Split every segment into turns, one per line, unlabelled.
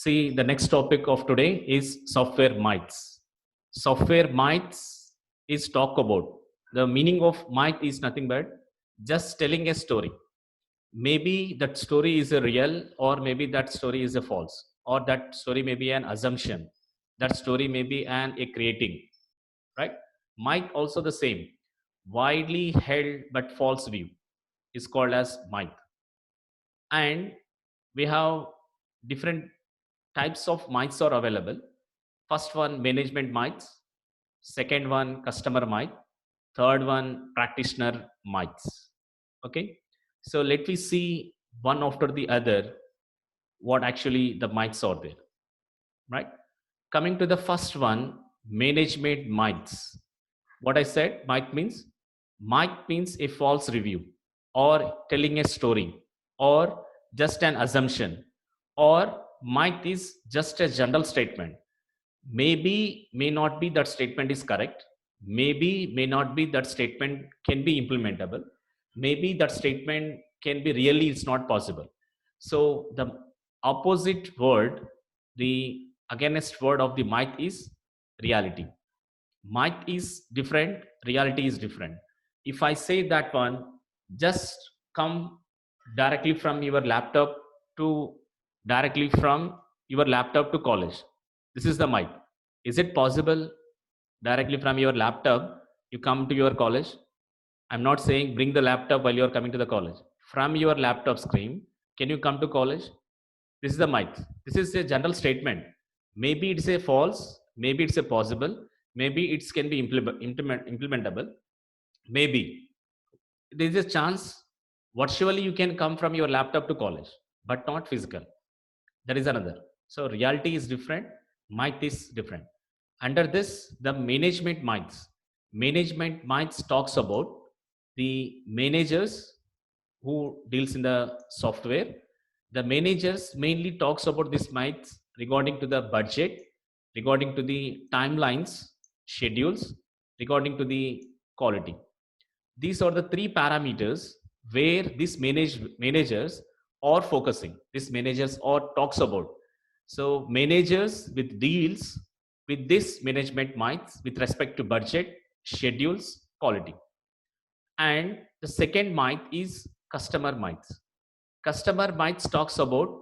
See, the next topic of today is software myths. Software myths is talk about the meaning of myth is nothing but just telling a story. Maybe that story is a real, or maybe that story is a false, or that story may be an assumption, that story may be an a creating, right? Myth also the same, widely held but false view is called as myth. And we have different types of myths are available. First one, management myths. Second one, customer myth. Third one, practitioner myths. Okay, so let me see one after the other what actually the myths are there, right? Coming to the first one, management myths. What I said, myth means a false review, or telling a story, or just an assumption, or myth is just a general statement. Maybe, may not be that statement is correct. Maybe, may not be that statement can be implementable. Maybe that statement can be really, it's not possible. So the opposite word, the against word of the myth is reality. Myth is different, reality is different. If I say that one, just come directly from your laptop to directly from your laptop to college. This is the myth. Is it possible directly from your laptop you come to your college? I'm not saying bring the laptop while you're coming to the college. From your laptop screen, can you come to college? This is the myth. This is a general statement. Maybe it's a false, maybe it's a possible, maybe it can be implementable. Maybe there is a chance virtually you can come from your laptop to college, but not physical. That is another. So reality is different, myth is different. Under this, the management myths. Management myths talks about the managers who deals in the software. The managers mainly talks about these myths regarding to the budget, regarding to the timelines, schedules, regarding to the quality. These are the three parameters where these managers are focusing. These managers are talks about. So managers with deals with this management myths with respect to budget, schedules, quality. And the second myth is customer myths. Customer myths talks about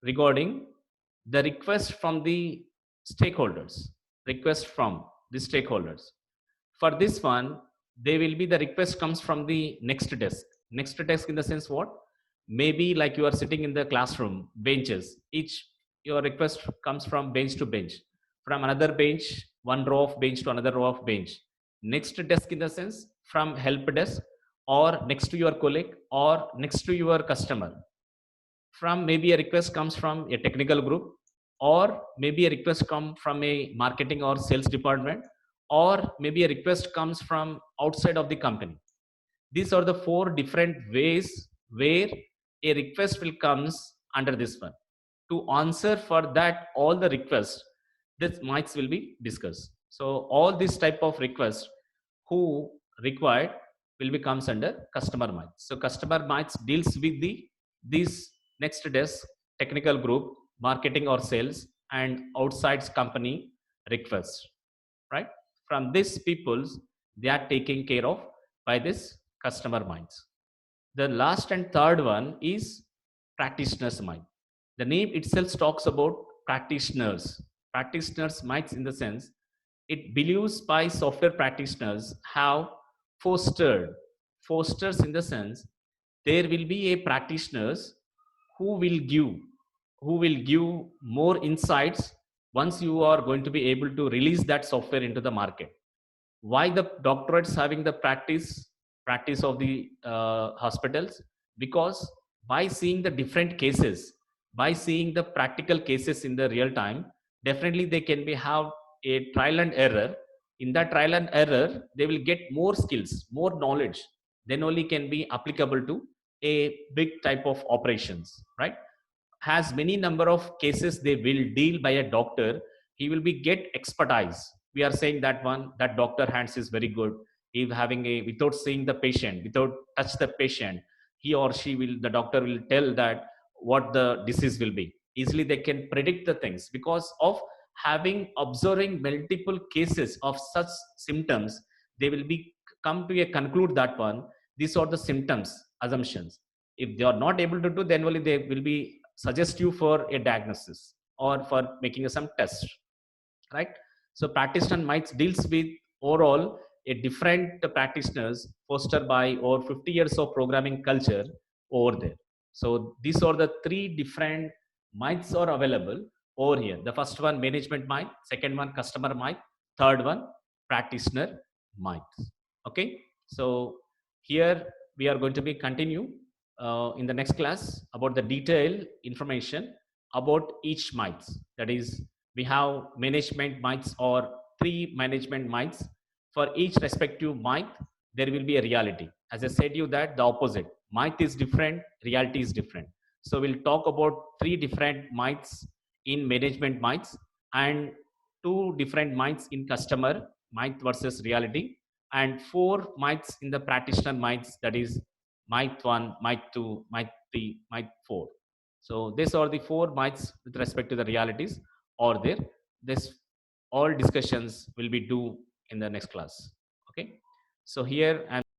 regarding the request from the stakeholders. Request from the stakeholders. For this one, they will be the request comes from the next desk. Next desk in the sense what? Maybe like you are sitting in the classroom, benches. Each your request comes from bench to bench. From another bench, one row of bench to another row of bench. Next desk in the sense from help desk, or next to your colleague, or next to your customer. From maybe a request comes from a technical group, or maybe a request come from a marketing or sales department, or maybe a request comes from outside of the company. These are the four different ways where a request will comes under this one. To answer for that all the requests, this myths will be discussed. So all this type of requests who required will be comes under customer myths. So customer myths deals with the these next desk, technical group, marketing or sales, and outside company requests, right? From these peoples, they are taken care of by this customer minds. The last and third one is practitioners mind. The name itself talks about practitioners. Practitioners minds in the sense it believes by software practitioners have fostered, fosters in the sense there will be a practitioners who will give, who will give more insights once you are going to be able to release that software into the market. Why the doctorates having the practice of the hospitals? Because by seeing the different cases, by seeing the practical cases in the real time, definitely they can be have a trial and error. In that trial and error they will get more skills, more knowledge, then only can be applicable to a big type of operations, right? Has many number of cases they will deal by a doctor, he will be get expertise. We are saying that one, that doctor hands is very good, he having a without seeing the patient, without touch the patient, he or she will, the doctor will tell that what the disease will be. easily they can predict the things because of having observing multiple cases of such symptoms. They will be come to a conclude that one, these are the symptoms assumptions. If they are not able to do, then only they will be suggest you for a diagnosis or for making some test, right? So practitioner might deals with overall a different practitioners fostered by over 50 years of programming culture over there. So these are the three different mites are available over here. The first one management mite, second one customer mite, third one practitioner mite. Okay, so here we are going to be continue in the next class about the detailed information about each mites. That is, we have management mites or three management mites. For each respective mite there will be a reality. As I said you that the opposite mite is different, reality is different. So we'll talk about three different mites in management mites and two different mites in customer mite versus reality, and four mites in the practitioner mites. That is mite 1, mite 2, mite 3, mite 4. So these are the four mites with respect to the realities or there. This all discussions will be due in the next class. Okay, so here I'm